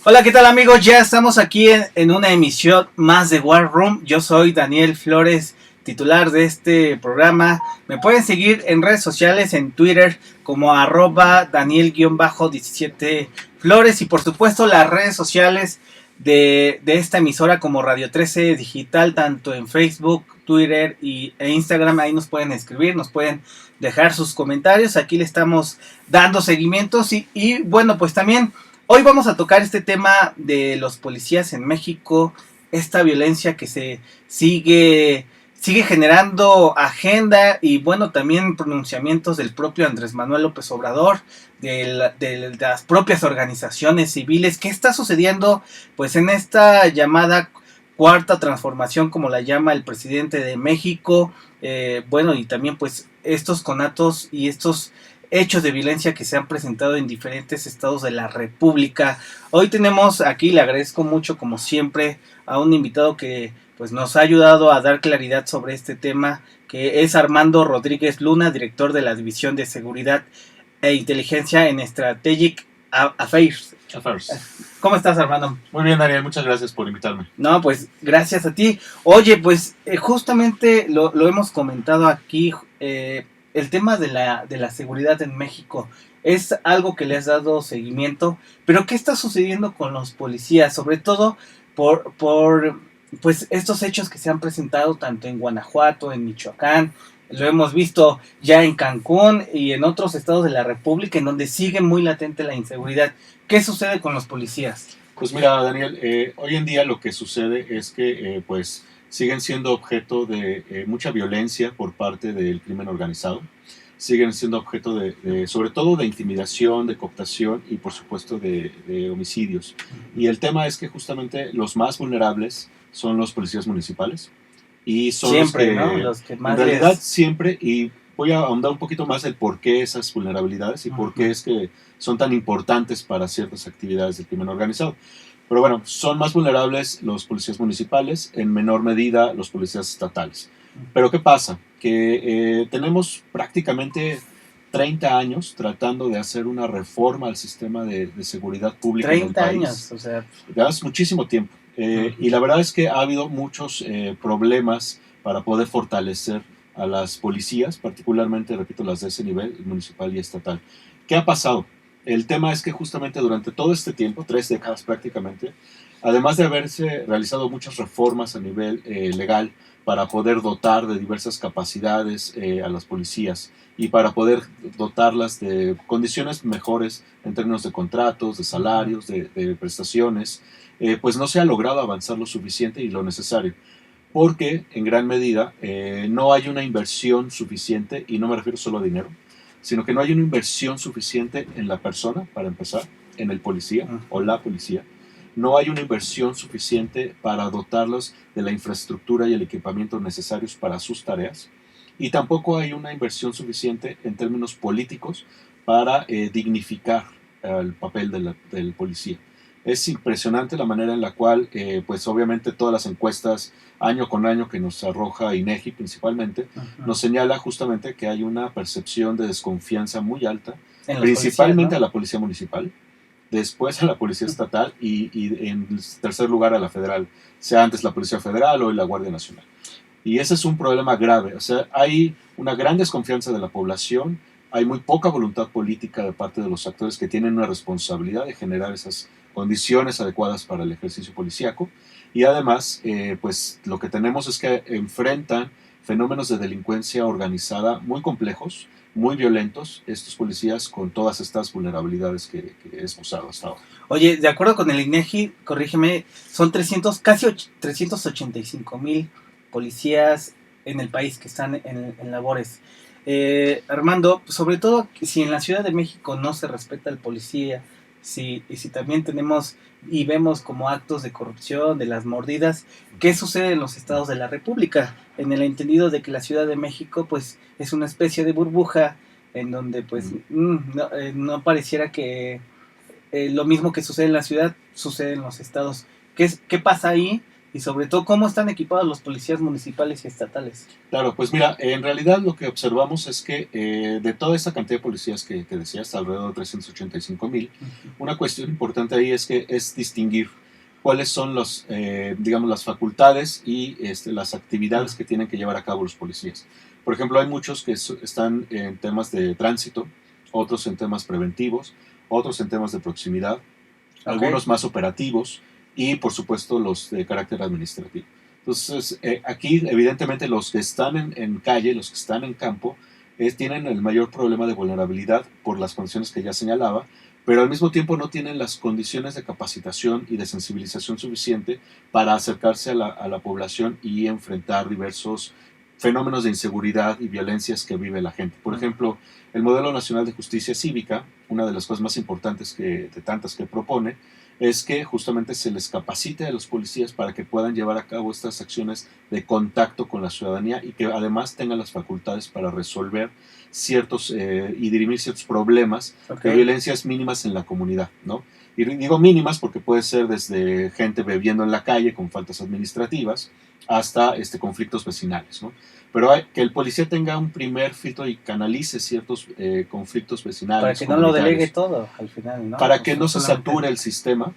Hola, ¿qué tal amigos? Ya estamos aquí en una emisión más de War Room. Yo soy Daniel Flores, titular de este programa. Me pueden seguir en redes sociales, en Twitter como @Daniel-17 Flores y por supuesto las redes sociales de esta emisora como Radio 13 Digital, tanto en Facebook, Twitter e Instagram. Ahí nos pueden escribir, nos pueden dejar sus comentarios. Aquí le estamos dando seguimientos y bueno, pues también hoy vamos a tocar este tema de los policías en México, esta violencia que se sigue generando agenda y bueno, también pronunciamientos del propio Andrés Manuel López Obrador, de las propias organizaciones civiles. ¿Qué está sucediendo pues en esta llamada cuarta transformación, como la llama el presidente de México? Bueno, y también pues estos conatos y estos hechos de violencia que se han presentado en diferentes estados de la República. Hoy tenemos aquí, le agradezco mucho como siempre a un invitado que pues nos ha ayudado a dar claridad sobre este tema, que es Armando Rodríguez Luna, director de la División de Seguridad e Inteligencia en Strategic Affairs. ¿Cómo estás, Armando? Muy bien, Daniel, muchas gracias por invitarme. No, pues gracias a ti. Oye, pues justamente lo hemos comentado aquí, el tema de la seguridad en México es algo que le has dado seguimiento, pero ¿qué está sucediendo con los policías? Sobre todo por pues estos hechos que se han presentado tanto en Guanajuato, en Michoacán, lo hemos visto ya en Cancún y en otros estados de la República en donde sigue muy latente la inseguridad. ¿Qué sucede con los policías? Pues mira, Daniel, hoy en día lo que sucede es que pues siguen siendo objeto de mucha violencia por parte del crimen organizado, siguen siendo objeto sobre todo de intimidación, de cooptación y por supuesto de homicidios. Y el tema es que justamente los más vulnerables son los policías municipales y son siempre, los que, ¿no? Los que más en realidad siempre, y voy a ahondar un poquito más el por qué esas vulnerabilidades y por qué es que son tan importantes para ciertas actividades del crimen organizado. Pero bueno, son más vulnerables los policías municipales, en menor medida los policías estatales. Pero ¿qué pasa? Que tenemos prácticamente 30 años tratando de hacer una reforma al sistema de seguridad pública en el país. 30 años, o sea. Es muchísimo tiempo. Y la verdad es que ha habido muchos problemas para poder fortalecer a las policías, particularmente, repito, las de ese nivel, municipal y estatal. ¿Qué ha pasado? El tema es que justamente durante todo este tiempo, 3 décadas prácticamente, además de haberse realizado muchas reformas a nivel legal para poder dotar de diversas capacidades a las policías y para poder dotarlas de condiciones mejores en términos de contratos, de salarios, de prestaciones, pues no se ha logrado avanzar lo suficiente y lo necesario, porque en gran medida no hay una inversión suficiente, y no me refiero solo a dinero, sino que no hay una inversión suficiente en la persona, para empezar, en el policía o la policía. No hay una inversión suficiente para dotarlos de la infraestructura y el equipamiento necesarios para sus tareas. Y tampoco hay una inversión suficiente en términos políticos para dignificar el papel del policía. Es impresionante la manera en la cual, pues obviamente todas las encuestas año con año que nos arroja INEGI principalmente, nos señala justamente que hay una percepción de desconfianza muy alta, principalmente a la policía municipal, después a la policía estatal y en tercer lugar a la federal, sea antes la Policía Federal o la Guardia Nacional. Y ese es un problema grave. O sea, hay una gran desconfianza de la población, hay muy poca voluntad política de parte de los actores que tienen una responsabilidad de generar esas condiciones adecuadas para el ejercicio policíaco. Y además, pues lo que tenemos es que enfrentan fenómenos de delincuencia organizada muy complejos, muy violentos, estos policías, con todas estas vulnerabilidades que he esbozado hasta ahora. Oye, de acuerdo con el INEGI, corrígeme, son 385,000 policías en el país que están en labores. Armando, sobre todo si en la Ciudad de México no se respeta al policía, y si también tenemos y vemos como actos de corrupción, de las mordidas, ¿qué sucede en los estados de la República? En el entendido de que la Ciudad de México pues es una especie de burbuja en donde pues no pareciera que lo mismo que sucede en la ciudad sucede en los estados. ¿Qué pasa ahí? y sobre todo cómo están equipados los policías municipales y estatales. Claro, pues mira, en realidad lo que observamos es que de toda esta cantidad de policías que decías, alrededor de 385,000, una cuestión importante ahí es distinguir cuáles son digamos, las facultades y las actividades que tienen que llevar a cabo los policías. Por ejemplo, hay muchos que están en temas de tránsito, otros en temas preventivos, otros en temas de proximidad, algunos más operativos y, por supuesto, los de carácter administrativo. Entonces, aquí, evidentemente, los que están en calle, los que están en campo, tienen el mayor problema de vulnerabilidad por las condiciones que ya señalaba, pero al mismo tiempo no tienen las condiciones de capacitación y de sensibilización suficiente para acercarse a la población y enfrentar diversos fenómenos de inseguridad y violencias que vive la gente. Por ejemplo, el Modelo Nacional de Justicia Cívica, una de las cosas más importantes de tantas que propone, es que justamente se les capacite a los policías para que puedan llevar a cabo estas acciones de contacto con la ciudadanía y que además tengan las facultades para resolver ciertos y dirimir ciertos problemas de violencias mínimas en la comunidad, ¿no? Y digo mínimas porque puede ser desde gente bebiendo en la calle con faltas administrativas hasta conflictos vecinales, ¿no? Pero que el policía tenga un primer filtro y canalice ciertos conflictos vecinales. Para que no lo delegue todo al final, ¿no? Para que no se sature el sistema.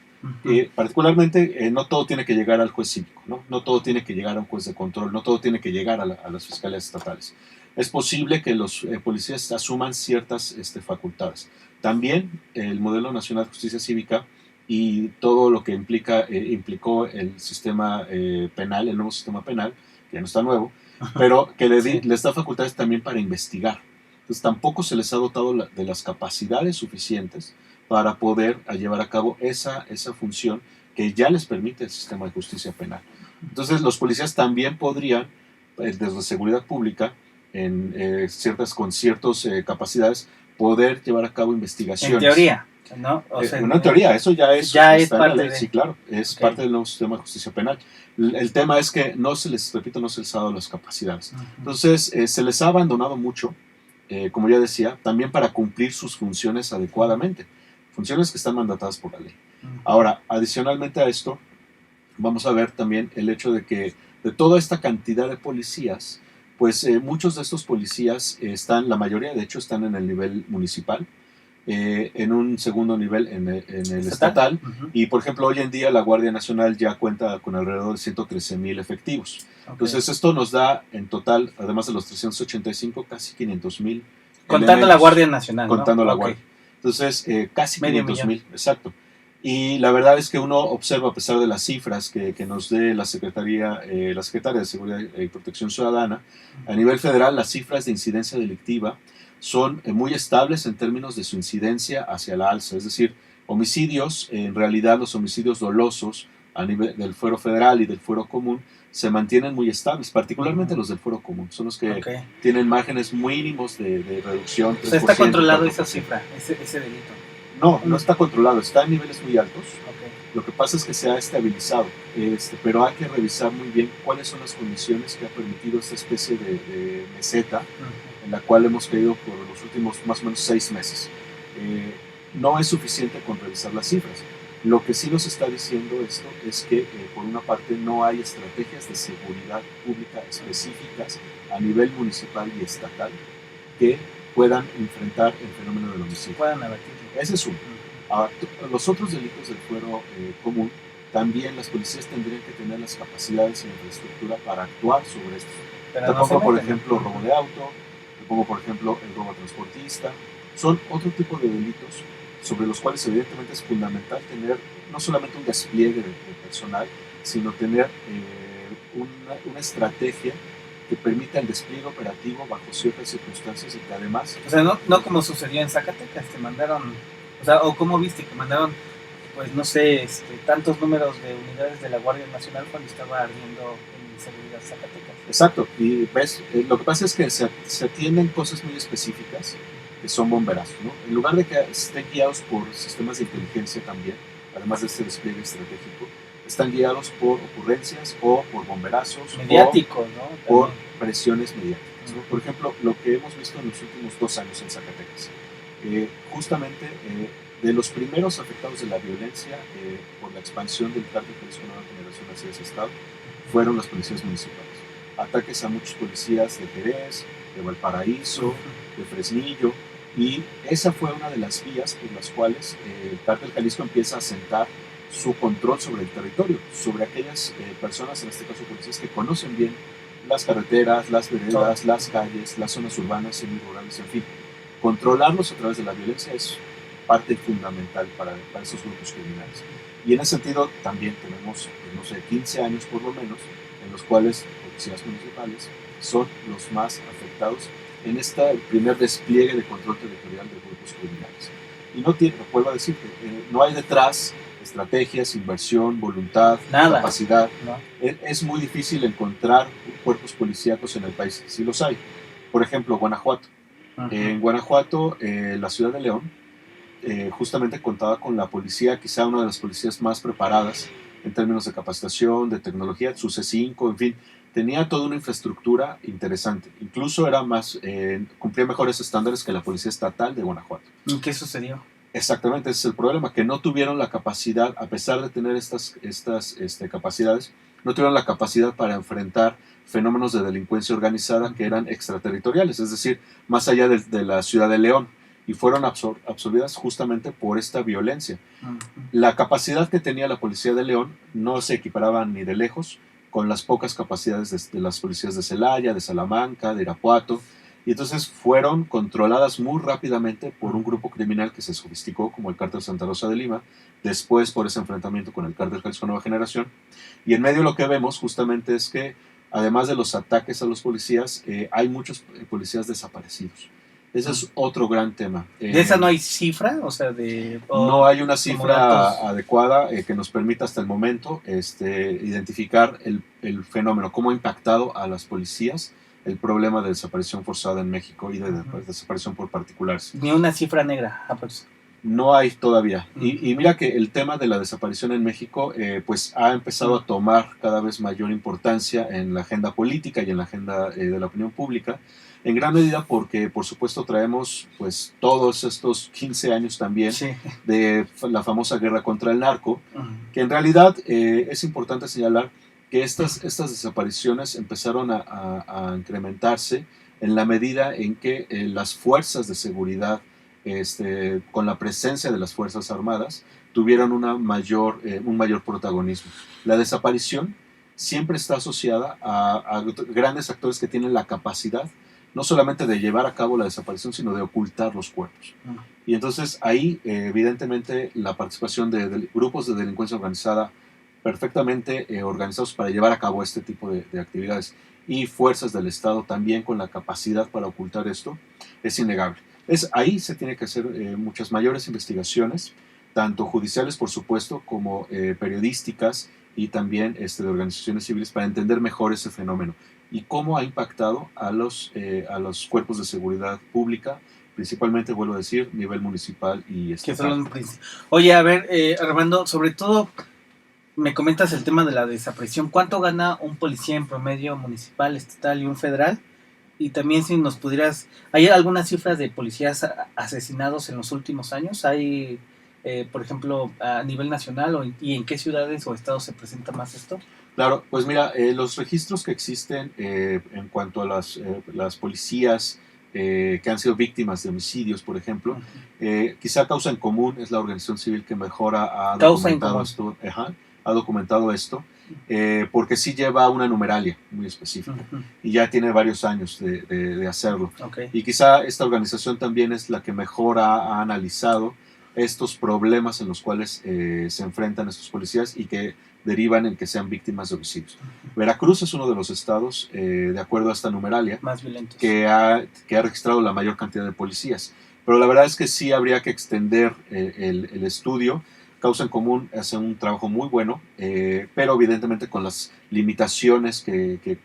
Particularmente, no todo tiene que llegar al juez cívico, ¿no? No todo tiene que llegar a un juez de control, no todo tiene que llegar a las fiscalías estatales. Es posible que los policías asuman ciertas facultades. También el Modelo Nacional de Justicia Cívica y todo lo que implicó el sistema penal, el nuevo sistema penal, que ya no está nuevo, pero que les da facultades también para investigar. Entonces tampoco se les ha dotado de las capacidades suficientes para poder llevar a cabo esa función que ya les permite el sistema de justicia penal. Entonces los policías también podrían, desde seguridad pública, con ciertas capacidades, poder llevar a cabo investigaciones. En teoría, ¿no? O sea, no en teoría, eso ya es parte de... Sí, claro, es parte del nuevo sistema de justicia penal. El tema es que no se les ha dado las capacidades. Entonces, se les ha abandonado mucho, como ya decía, también para cumplir sus funciones adecuadamente. Funciones que están mandatadas por la ley. Ahora, adicionalmente a esto, vamos a ver también el hecho de que de toda esta cantidad de policías, pues muchos de estos policías la mayoría de hecho están en el nivel municipal, en un segundo nivel en el estatal. Y por ejemplo, hoy en día la Guardia Nacional ya cuenta con alrededor de 113,000 efectivos. Entonces esto nos da en total, además de los 385, casi 500,000. Contando la Guardia Nacional, contando la Guardia. Entonces, casi 500,000, exacto. Y la verdad es que uno observa, a pesar de las cifras que nos dé la Secretaría de Seguridad y Protección Ciudadana, a nivel federal las cifras de incidencia delictiva son muy estables en términos de su incidencia hacia la alza. Es decir, homicidios, en realidad los homicidios dolosos a nivel del fuero federal y del fuero común se mantienen muy estables, particularmente los del fuero común. Son los que tienen márgenes mínimos de reducción. O sea, ¿está controlado esa cifra, ese delito? No está controlado, está en niveles muy altos. Lo que pasa es que se ha estabilizado, pero hay que revisar muy bien cuáles son las condiciones que ha permitido esta especie de meseta en la cual hemos caído por los últimos más o menos 6 meses. No es suficiente con revisar las cifras. Lo que sí nos está diciendo esto es que, por una parte, no hay estrategias de seguridad pública específicas a nivel municipal y estatal que puedan enfrentar el fenómeno del homicidio. Puedan abatirlo. Ese es uno. Ahora, los otros delitos del fuero común, también las policías tendrían que tener las capacidades y la infraestructura para actuar sobre esto. Te pongo, por ejemplo, robo de auto, te pongo, por ejemplo, el robo a transportista. Son otro tipo de delitos sobre los cuales evidentemente es fundamental tener no solamente un despliegue de personal, sino tener una estrategia que permita el despliegue operativo bajo ciertas circunstancias y que además... O sea, no como sucedió en Zacatecas, que mandaron, o como viste que mandaron, pues no sé, tantos números de unidades de la Guardia Nacional cuando estaba ardiendo en seguridad Zacatecas. Exacto, y ves, lo que pasa es que se atienden cosas muy específicas que son bomberazos, ¿no? En lugar de que estén guiados por sistemas de inteligencia también, además de este despliegue estratégico, están guiados por ocurrencias o por bomberazos mediáticos, ¿no? Por presiones mediáticas, ¿no? Por ejemplo, lo que hemos visto en los últimos 2 años en Zacatecas, justamente De los primeros afectados de la violencia por la expansión del cártel Jalisco Nueva Generación hacia ese estado fueron las policías municipales. Ataques a muchos policías de Jerez, de Valparaíso, de Fresnillo, y esa fue una de las vías por las cuales el cártel Jalisco empieza a asentar su control sobre el territorio, sobre aquellas personas, en este caso policías, que conocen bien las carreteras, las veredas, las calles, las zonas urbanas, semirurales, en fin. Controlarlos a través de la violencia es parte fundamental para esos grupos criminales. Y en ese sentido también tenemos, no sé, 15 años por lo menos, en los cuales policías municipales son los más afectados en este primer despliegue de control territorial de grupos criminales. Y no tiene, vuelvo a decir, no hay detrás estrategias, inversión, voluntad, nada, capacidad. No. Es muy difícil encontrar cuerpos policíacos en el país, sí los hay. Por ejemplo, Guanajuato. En Guanajuato, la ciudad de León, justamente contaba con la policía, quizá una de las policías más preparadas en términos de capacitación, de tecnología, su C5, en fin, tenía toda una infraestructura interesante. Incluso era más, cumplía mejores estándares que la policía estatal de Guanajuato. ¿Y qué sucedió? Exactamente, ese es el problema, que no tuvieron la capacidad, a pesar de tener estas capacidades, no tuvieron la capacidad para enfrentar fenómenos de delincuencia organizada que eran extraterritoriales, es decir, más allá de la ciudad de León, y fueron absorbidas justamente por esta violencia. La capacidad que tenía la policía de León no se equiparaba ni de lejos con las pocas capacidades de las policías de Celaya, de Salamanca, de Irapuato, y entonces fueron controladas muy rápidamente por un grupo criminal que se sofisticó como el Cártel Santa Rosa de Lima, después por ese enfrentamiento con el Cártel Jalisco Nueva Generación, y en medio lo que vemos justamente es que además de los ataques a los policías, hay muchos policías desaparecidos. Ese es otro gran tema. ¿De esa no hay cifra? O sea, no hay una cifra adecuada que nos permita hasta el momento identificar el fenómeno, cómo ha impactado a las policías el problema de desaparición forzada en México y de desaparición por particulares. Ni una cifra negra, no hay todavía. Y mira que el tema de la desaparición en México pues ha empezado a tomar cada vez mayor importancia en la agenda política y en la agenda de la opinión pública, en gran medida porque por supuesto traemos pues todos estos 15 años también de la famosa guerra contra el narco, que en realidad es importante señalar que estas desapariciones empezaron a incrementarse en la medida en que las fuerzas de seguridad con la presencia de las Fuerzas Armadas, tuvieron un mayor protagonismo. La desaparición siempre está asociada a grandes actores que tienen la capacidad no solamente de llevar a cabo la desaparición, sino de ocultar los cuerpos. Y entonces ahí, evidentemente, la participación de grupos de delincuencia organizada perfectamente organizados para llevar a cabo este tipo de actividades y fuerzas del Estado también con la capacidad para ocultar esto, es innegable. Ahí se tiene que hacer muchas mayores investigaciones, tanto judiciales, por supuesto, como periodísticas y también de organizaciones civiles para entender mejor ese fenómeno y cómo ha impactado a los cuerpos de seguridad pública, principalmente, vuelvo a decir, nivel municipal y estatal. Oye, a ver, Armando, sobre todo me comentas el tema de la desaparición. ¿Cuánto gana un policía en promedio municipal, estatal y un federal? Y también si nos pudieras... ¿Hay algunas cifras de policías asesinados en los últimos años? ¿Hay, por ejemplo, a nivel nacional y en qué ciudades o estados se presenta más esto? Claro, pues mira, los registros que existen en cuanto a las policías que han sido víctimas de homicidios, por ejemplo, quizá Causa en Común es la organización civil que mejor ha documentado esto. Ha documentado esto, porque sí lleva una numeralia muy específica y ya tiene varios años de hacerlo. Y quizá esta organización también es la que mejor ha analizado estos problemas en los cuales se enfrentan estos policías y que derivan en que sean víctimas de homicidios. Veracruz es uno de los estados, de acuerdo a esta numeralia, más violentos, que ha registrado la mayor cantidad de policías. Pero la verdad es que sí habría que extender el estudio. Causa en Común hace un trabajo muy bueno, pero evidentemente con las limitaciones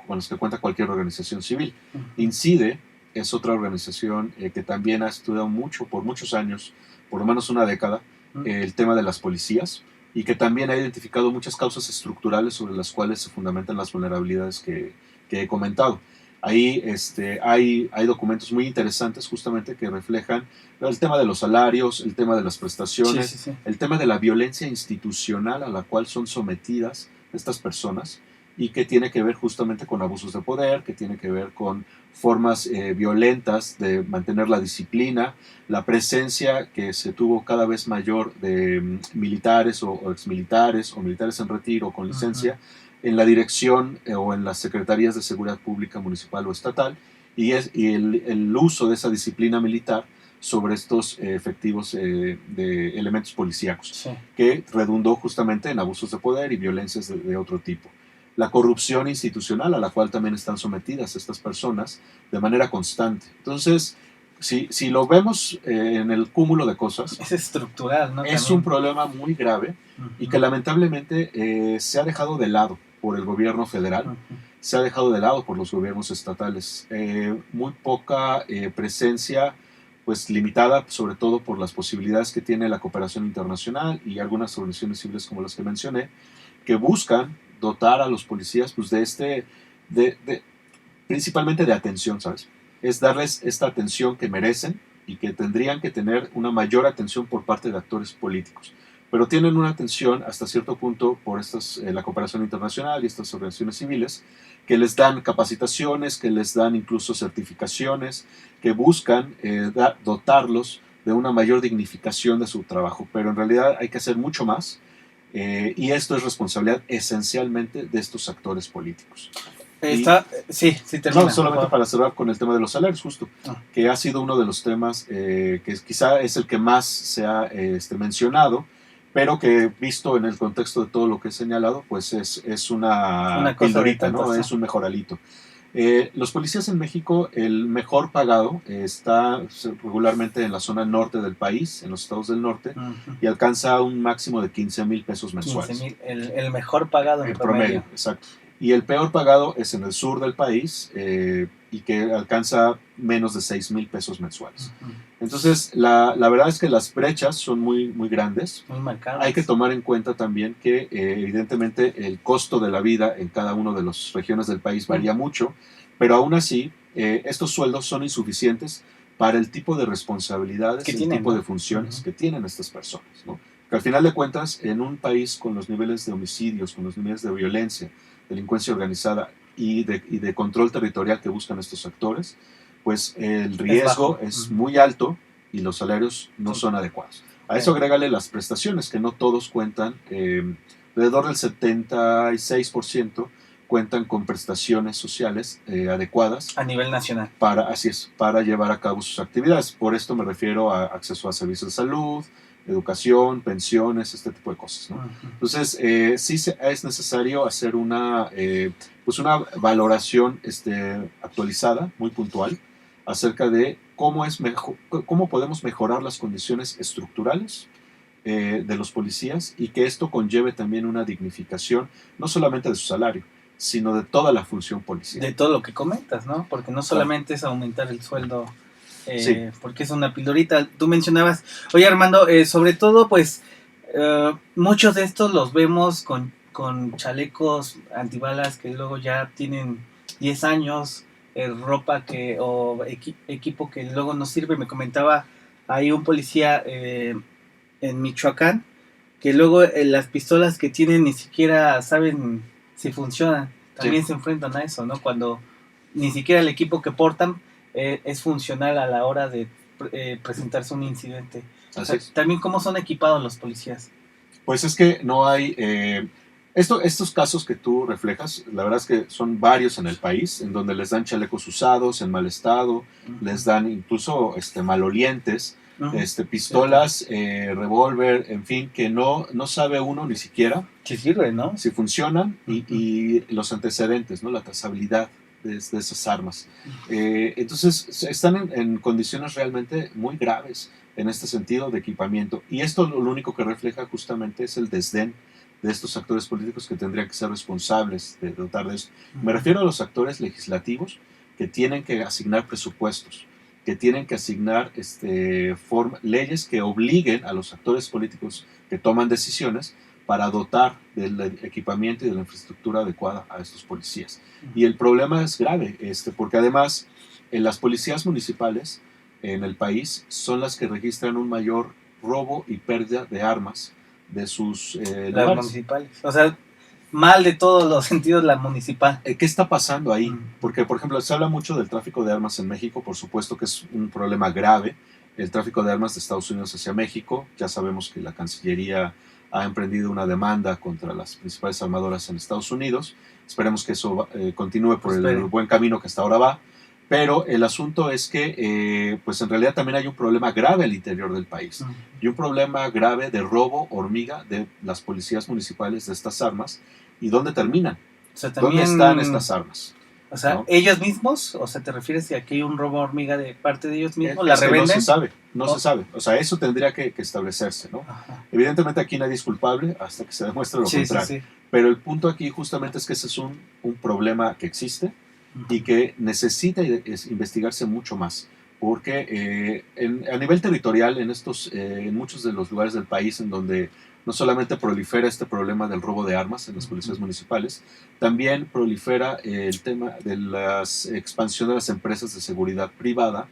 con las que cuenta cualquier organización civil. Incide es otra organización que también ha estudiado mucho, por muchos años, por lo menos una década, el tema de las policías y que también ha identificado muchas causas estructurales sobre las cuales se fundamentan las vulnerabilidades que he comentado. Ahí hay documentos muy interesantes justamente que reflejan el tema de los salarios, el tema de las prestaciones, Sí, sí, sí. el tema de la violencia institucional a la cual son sometidas estas personas y que tiene que ver justamente con abusos de poder, que tiene que ver con formas violentas de mantener la disciplina, la presencia que se tuvo cada vez mayor de militares o exmilitares o militares en retiro con licencia en la dirección o en las secretarías de seguridad pública municipal o estatal y el uso de esa disciplina militar sobre estos efectivos de elementos policíacos, Sí. que redundó justamente en abusos de poder y violencias de otro tipo. La corrupción institucional a la cual también están sometidas estas personas de manera constante. Entonces, si lo vemos en el cúmulo de cosas, Es estructural, ¿no? es También. un problema muy grave y que lamentablemente se ha dejado de lado por el gobierno federal, se ha dejado de lado por los gobiernos estatales. Muy poca presencia, pues limitada sobre todo por las posibilidades que tiene la cooperación internacional y algunas organizaciones civiles como las que mencioné, que buscan dotar a los policías pues, de principalmente de atención, ¿sabes? Es darles esta atención que merecen y que tendrían que tener una mayor atención por parte de actores políticos. Pero tienen una atención hasta cierto punto por la cooperación internacional y estas organizaciones civiles que les dan capacitaciones, que les dan incluso certificaciones, que buscan dotarlos de una mayor dignificación de su trabajo. Pero en realidad hay que hacer mucho más y esto es responsabilidad esencialmente de estos actores políticos. Sí, termina. No, solamente para cerrar con el tema de los salarios, justo, que ha sido uno de los temas que quizá es el que más se ha mencionado, pero que visto en el contexto de todo lo que he señalado, pues es una pildorita, ¿no? Es un mejoralito. Los policías en México, el mejor pagado está regularmente en la zona norte del país, en los estados del norte, y alcanza un máximo de 15,000 pesos mensuales. 15,000, el mejor pagado en promedio. Exacto. Y el peor pagado es en el sur del país y que alcanza menos de 6,000 pesos mensuales. Entonces, la verdad es que las brechas son muy, muy grandes. Muy marcadas. Hay que tomar en cuenta también que evidentemente el costo de la vida en cada una de las regiones del país varía mucho, pero aún así estos sueldos son insuficientes para el tipo de responsabilidades, el tipo de funciones que tienen estas personas, ¿no? Que al final de cuentas, en un país con los niveles de homicidios, con los niveles de violencia, delincuencia organizada y de control territorial que buscan estos actores, pues el riesgo es muy alto y los salarios no son adecuados. A eso agrégale las prestaciones, que no todos cuentan, alrededor del 76% cuentan con prestaciones sociales adecuadas. A nivel nacional. Para llevar a cabo sus actividades. Por esto me refiero a acceso a servicios de salud, educación, pensiones, este tipo de cosas, ¿no? Entonces, sí es necesario hacer una valoración actualizada, muy puntual, acerca de cómo podemos mejorar las condiciones estructurales de los policías y que esto conlleve también una dignificación, no solamente de su salario, sino de toda la función policial. De todo lo que comentas, ¿no? Porque no solamente es aumentar el sueldo, porque es una pildorita. Tú mencionabas, oye Armando, sobre todo pues muchos de estos los vemos con chalecos antibalas que luego ya tienen 10 años, ropa o equipo que luego no sirve. Me comentaba, hay un policía en Michoacán que luego las pistolas que tienen ni siquiera saben si funcionan. También se enfrentan a eso, ¿no? Cuando ni siquiera el equipo que portan es funcional a la hora de presentarse un incidente. También cómo son equipados los policías. Pues es que no hay... estos casos que tú reflejas, la verdad es que son varios en el país, en donde les dan chalecos usados, en mal estado, les dan incluso malolientes, pistolas, revólver, en fin, que no sabe uno ni siquiera si sirve, ¿no? Si funcionan y los antecedentes, ¿no? La trazabilidad de esas armas. Entonces están en condiciones realmente muy graves en este sentido de equipamiento. Y esto lo único que refleja justamente es el desdén de estos actores políticos que tendrían que ser responsables de dotar de esto. Me refiero a los actores legislativos que tienen que asignar presupuestos, que tienen que asignar leyes que obliguen a los actores políticos que toman decisiones para dotar del equipamiento y de la infraestructura adecuada a estos policías. Y el problema es grave, porque además las policías municipales en el país son las que registran un mayor robo y pérdida de armas de sus Las lugares. municipales. O sea, mal de todos los sentidos la municipal. ¿Qué está pasando ahí? Porque, por ejemplo, se habla mucho del tráfico de armas en México, por supuesto que es un problema grave, el tráfico de armas de Estados Unidos hacia México. Ya sabemos que la Cancillería ha emprendido una demanda contra las principales armadoras en Estados Unidos. Esperemos que eso continúe por el buen camino que hasta ahora va. Pero el asunto es que, pues en realidad también hay un problema grave al interior del país. Y un problema grave de robo hormiga de las policías municipales de estas armas. ¿Y dónde terminan? O sea, también, ¿dónde están estas armas? O sea, ¿no? ¿Ellos mismos? O sea, ¿te refieres a que hay un robo hormiga de parte de ellos mismos? ¿La revenden? No se sabe. O sea, eso tendría que establecerse, ¿no? Ajá. Evidentemente aquí nadie es culpable hasta que se demuestre lo contrario. Sí. Pero el punto aquí justamente es que ese es un problema que existe y que necesita investigarse mucho más. Porque a nivel territorial, en muchos de los lugares del país en donde no solamente prolifera este problema del robo de armas en las policías municipales, también prolifera el tema de la expansión de las empresas de seguridad privada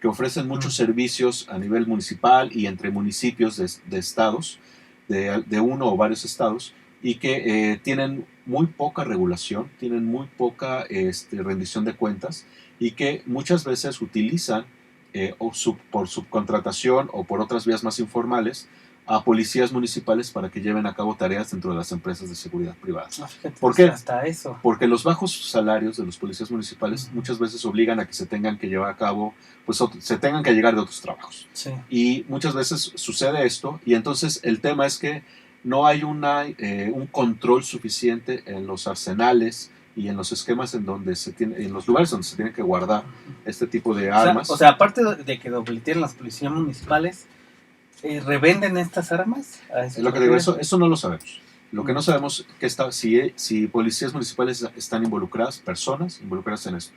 que ofrecen muchos servicios a nivel municipal y entre municipios de estados, de uno o varios estados, y que tienen muy poca regulación, tienen muy poca rendición de cuentas y que muchas veces utilizan por subcontratación o por otras vías más informales a policías municipales para que lleven a cabo tareas dentro de las empresas de seguridad privada. ¿Por qué? Hasta eso. Porque los bajos salarios de los policías municipales muchas veces obligan a que se tengan que llevar a cabo, pues se tengan que llegar de otros trabajos. Sí. Y muchas veces sucede esto y entonces el tema es que no hay un control suficiente en los arsenales y en los esquemas en los lugares donde se tienen que guardar este tipo de armas. O sea, aparte de que dobleteen las policías municipales, ¿revenden estas armas? Es lo que digo, eso no lo sabemos. Lo que no sabemos es si policías municipales están personas involucradas en esto.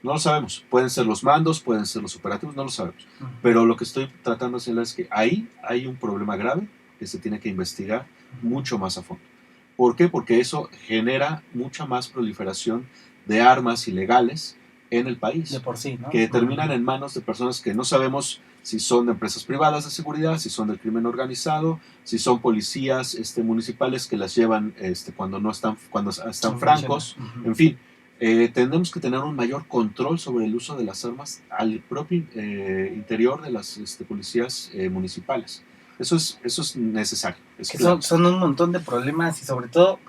No lo sabemos. Pueden ser los mandos, pueden ser los operativos, no lo sabemos. Pero lo que estoy tratando de decirles es que ahí hay un problema grave que se tiene que investigar mucho más a fondo. ¿Por qué? Porque eso genera mucha más proliferación de armas ilegales en el país. De por sí, ¿no? Que terminan en manos de personas que no sabemos si son de empresas privadas de seguridad, si son del crimen organizado, si son policías municipales que las llevan cuando están francos. En fin, tenemos que tener un mayor control sobre el uso de las armas al propio interior de las policías municipales. Eso es necesario. Son un montón de problemas y sobre todo,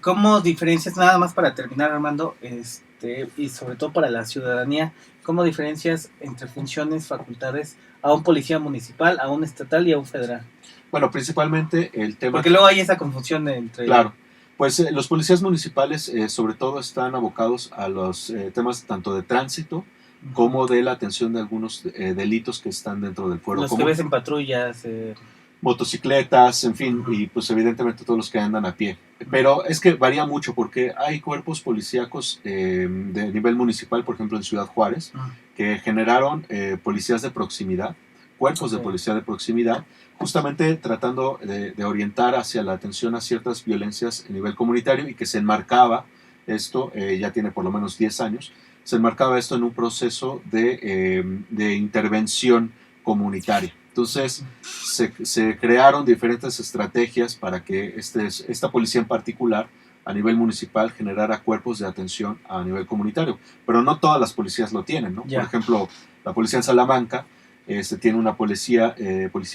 ¿cómo diferencias, nada más para terminar, Armando, y sobre todo para la ciudadanía, cómo diferencias entre funciones, facultades a un policía municipal, a un estatal y a un federal? Bueno, principalmente el tema... Porque luego hay esa confusión entre... Claro, pues los policías municipales sobre todo están abocados a los temas tanto de tránsito, como de la atención de algunos delitos que están dentro del fuero común. Los que ves en patrullas. Motocicletas, en fin, y pues evidentemente todos los que andan a pie. Pero es que varía mucho porque hay cuerpos policíacos de nivel municipal, por ejemplo en Ciudad Juárez, que generaron policías de proximidad, cuerpos de policía de proximidad, justamente tratando de orientar hacia la atención a ciertas violencias a nivel comunitario y que se enmarcaba esto, ya tiene por lo menos 10 años, se enmarcaba esto en un proceso de intervención comunitaria. Entonces se crearon diferentes estrategias para que esta policía en particular a nivel municipal generara cuerpos de atención a nivel comunitario, pero no todas las policías lo tienen, ¿no? Por ejemplo, la policía en Salamanca tiene una policía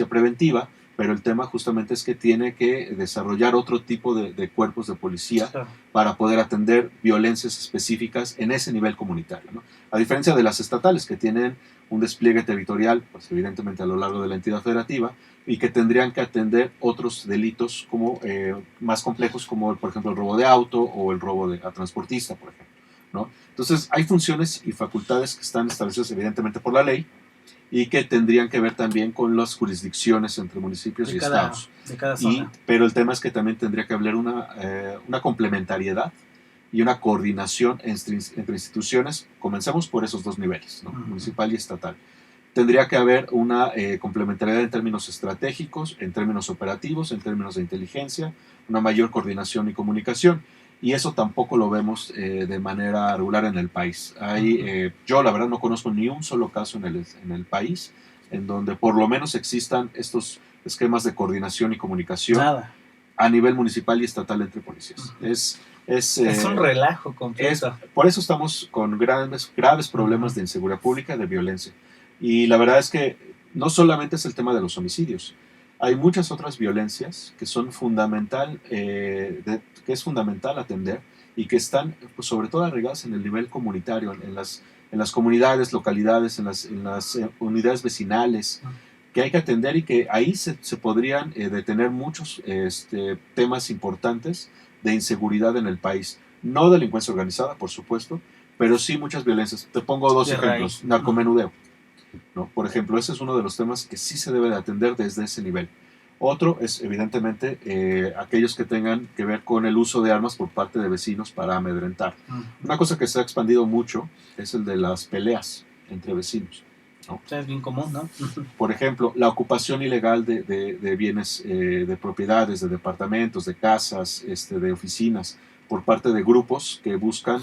preventiva, pero el tema justamente es que tiene que desarrollar otro tipo de cuerpos de policía para poder atender violencias específicas en ese nivel comunitario, ¿no? A diferencia de las estatales que tienen un despliegue territorial, pues evidentemente a lo largo de la entidad federativa, y que tendrían que atender otros delitos como, más complejos como por ejemplo el robo de auto o el robo a transportista, por ejemplo, ¿no? Entonces hay funciones y facultades que están establecidas evidentemente por la ley, y que tendrían que ver también con las jurisdicciones entre municipios y estados. De cada zona. Pero el tema es que también tendría que haber una complementariedad y una coordinación entre instituciones. Comencemos por esos dos niveles, ¿no? Municipal y estatal. tendría que haber una complementariedad en términos estratégicos, en términos operativos, en términos de inteligencia, una mayor coordinación y comunicación. Y eso tampoco lo vemos de manera regular en el país. Yo la verdad no conozco ni un solo caso en el país en donde por lo menos existan estos esquemas de coordinación y comunicación a nivel municipal y estatal entre policías. Es un relajo completo. Por eso estamos con graves problemas de inseguridad pública, de violencia. Y la verdad es que no solamente es el tema de los homicidios, hay muchas otras violencias que son que es fundamental atender y que están pues, sobre todo arraigadas en el nivel comunitario, en las comunidades, localidades, en las unidades vecinales, que hay que atender y que ahí se podrían detener muchos temas importantes de inseguridad en el país. No delincuencia organizada, por supuesto, pero sí muchas violencias. Te pongo dos ejemplos. Narcomenudeo, ¿no? Por ejemplo, ese es uno de los temas que sí se debe de atender desde ese nivel. Otro es, evidentemente, aquellos que tengan que ver con el uso de armas por parte de vecinos para amedrentar. Una cosa que se ha expandido mucho es el de las peleas entre vecinos, ¿no? Es bien común, ¿no? Por ejemplo, la ocupación ilegal de bienes, de propiedades, de departamentos, de casas, de oficinas, por parte de grupos que buscan,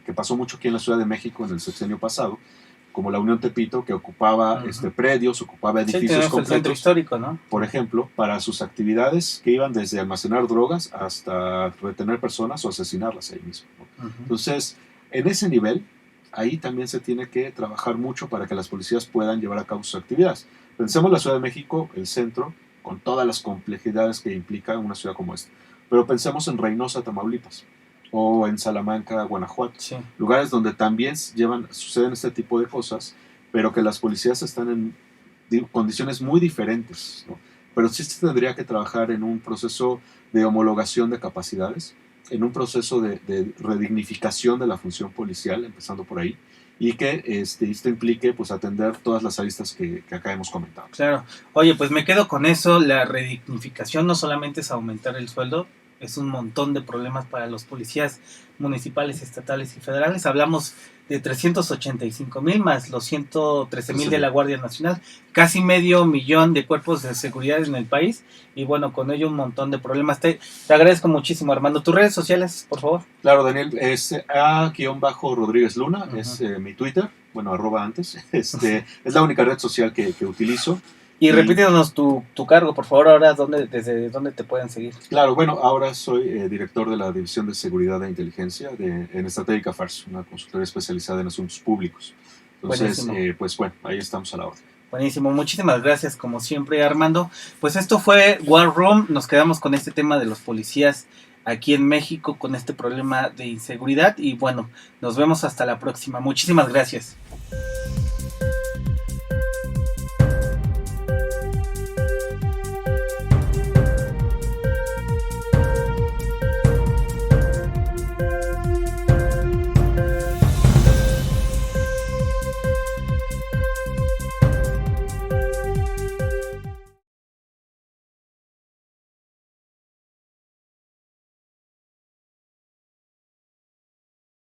que pasó mucho aquí en la Ciudad de México en el sexenio pasado, como la Unión Tepito, que ocupaba predios, ocupaba edificios completos, el centro histórico, ¿no? Por ejemplo, para sus actividades que iban desde almacenar drogas hasta retener personas o asesinarlas ahí mismo, ¿no? Entonces, en ese nivel, ahí también se tiene que trabajar mucho para que las policías puedan llevar a cabo sus actividades. Pensemos en la Ciudad de México, el centro, con todas las complejidades que implica una ciudad como esta. Pero pensemos en Reynosa, Tamaulipas, o en Salamanca, Guanajuato, lugares donde también suceden este tipo de cosas, pero que las policías están en condiciones muy diferentes, ¿no? Pero sí se tendría que trabajar en un proceso de homologación de capacidades, en un proceso de redignificación de la función policial, empezando por ahí, y que esto implique pues atender todas las aristas que acá hemos comentado. Claro. Oye, pues me quedo con eso. La redignificación no solamente es aumentar el sueldo, es un montón de problemas para los policías municipales, estatales y federales. Hablamos de 385,000 más los 113,000 de la Guardia Nacional, casi 500,000 de cuerpos de seguridad en el país, y bueno, con ello un montón de problemas. Te agradezco muchísimo, Armando. ¿Tus redes sociales, por favor? Claro, Daniel, es _Rodríguez Luna, es mi Twitter, bueno, @antes, es la única red social que utilizo. Y repítenos tu cargo, por favor, ahora desde dónde te pueden seguir. Claro, bueno, ahora soy director de la División de Seguridad e Inteligencia en Strategic Affairs, una consultoría especializada en asuntos públicos. Entonces, pues bueno, ahí estamos a la orden. Buenísimo, muchísimas gracias como siempre, Armando. Pues esto fue War Room, nos quedamos con este tema de los policías aquí en México, con este problema de inseguridad, y bueno, nos vemos hasta la próxima. Muchísimas gracias.